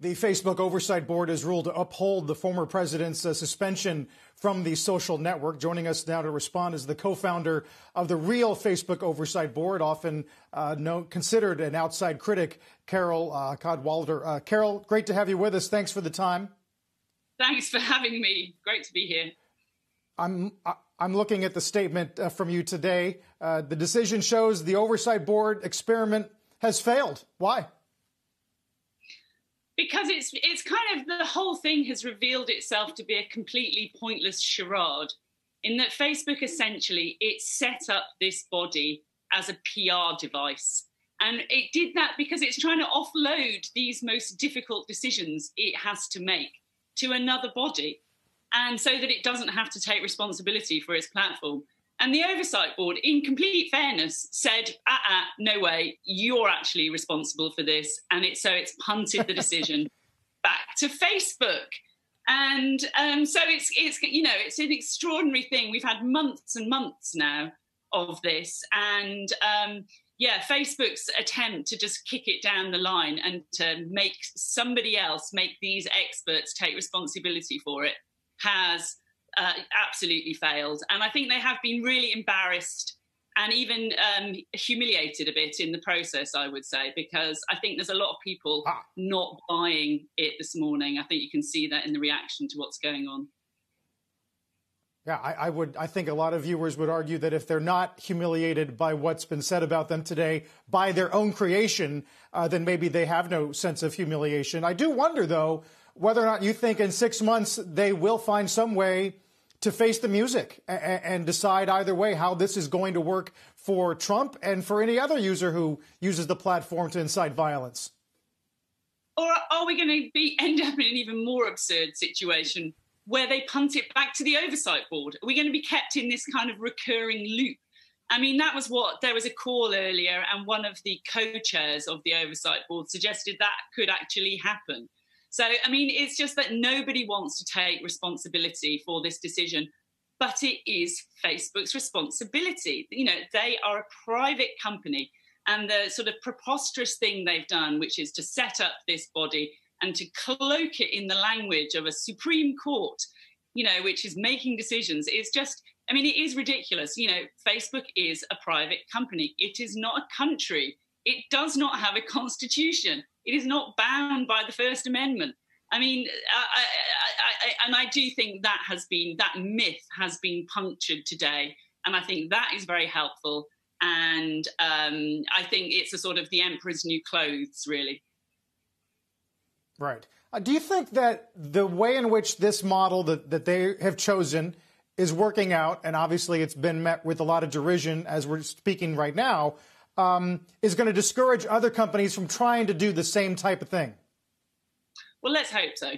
The Facebook Oversight Board has ruled to uphold the former president's suspension from the social network. Joining us now to respond is the co-founder of the real Facebook Oversight Board, often considered an outside critic, Carol Cadwalder. Carol, great to have you with us. Thanks for the time. Thanks for having me. Great to be here. I'm looking at the statement from you today. The decision shows the Oversight Board experiment has failed. Why? Because it's kind of, the whole thing has revealed itself to be a completely pointless charade, in that Facebook essentially, it set up this body as a PR device. And it did that because it's trying to offload these most difficult decisions it has to make to another body, and so that it doesn't have to take responsibility for its platform. And the Oversight Board, in complete fairness, said, no way, you're actually responsible for this. And it's punted the decision back to Facebook. And so it's an extraordinary thing. We've had months and months now of this. And Facebook's attempt to just kick it down the line and to make somebody else, make these experts take responsibility for it, has absolutely failed. And I think they have been really embarrassed and even humiliated a bit in the process, I would say, because I think there's a lot of people not buying it this morning. I think you can see that in the reaction to what's going on. Yeah, I think a lot of viewers would argue that if they're not humiliated by what's been said about them today by their own creation, then maybe they have no sense of humiliation. I do wonder, though, whether or not you think in 6 months they will find some way to face the music and decide either way how this is going to work for Trump and for any other user who uses the platform to incite violence. Or are we going to end up in an even more absurd situation where they punt it back to the Oversight Board? Are we going to be kept in this kind of recurring loop? I mean, there was a call earlier, and one of the co-chairs of the Oversight Board suggested that could actually happen. So, I mean, it's just that nobody wants to take responsibility for this decision, but it is Facebook's responsibility. You know, they are a private company, and the sort of preposterous thing they've done, which is to set up this body and to cloak it in the language of a Supreme Court, you know, which is making decisions, is just, I mean, it is ridiculous. You know, Facebook is a private company. It is not a country. It does not have a constitution. It is not bound by the First Amendment. I mean, I do think that myth has been punctured today, and I think that is very helpful. And I think it's a sort of the emperor's new clothes, really. Right. Do you think that the way in which this model that they have chosen is working out, and obviously it's been met with a lot of derision as we're speaking right now, is going to discourage other companies from trying to do the same type of thing? Well, let's hope so.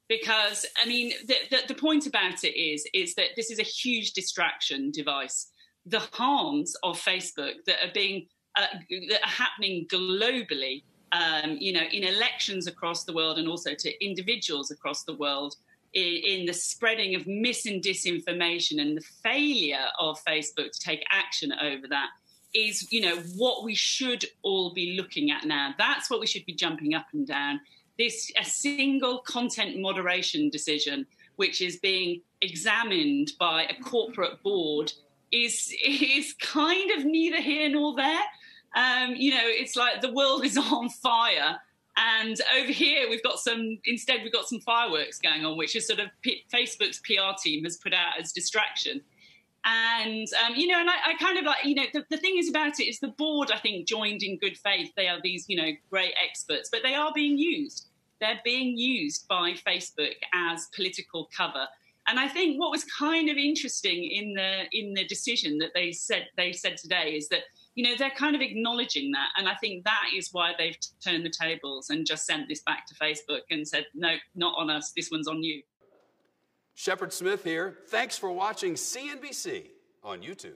Because, I mean, the point about it is that this is a huge distraction device. The harms of Facebook that are happening globally, you know, in elections across the world and also to individuals across the world, in the spreading of mis and disinformation and the failure of Facebook to take action over that, is, you know, what we should all be looking at now. That's what we should be jumping up and down. A single content moderation decision, which is being examined by a corporate board, is kind of neither here nor there. You know, it's like the world is on fire, and over here we've got some fireworks going on, which is sort of Facebook's PR team has put out as distraction. And, you know, and I kind of like, you know, the thing is about it is the board, I think, joined in good faith. They are these, you know, great experts, but they are being used. They're being used by Facebook as political cover. And I think what was kind of interesting in the decision that they said today is that, you know, they're kind of acknowledging that. And I think that is why they've turned the tables and just sent this back to Facebook and said, no, not on us. This one's on you. Shepard Smith here. Thanks for watching CNBC on YouTube.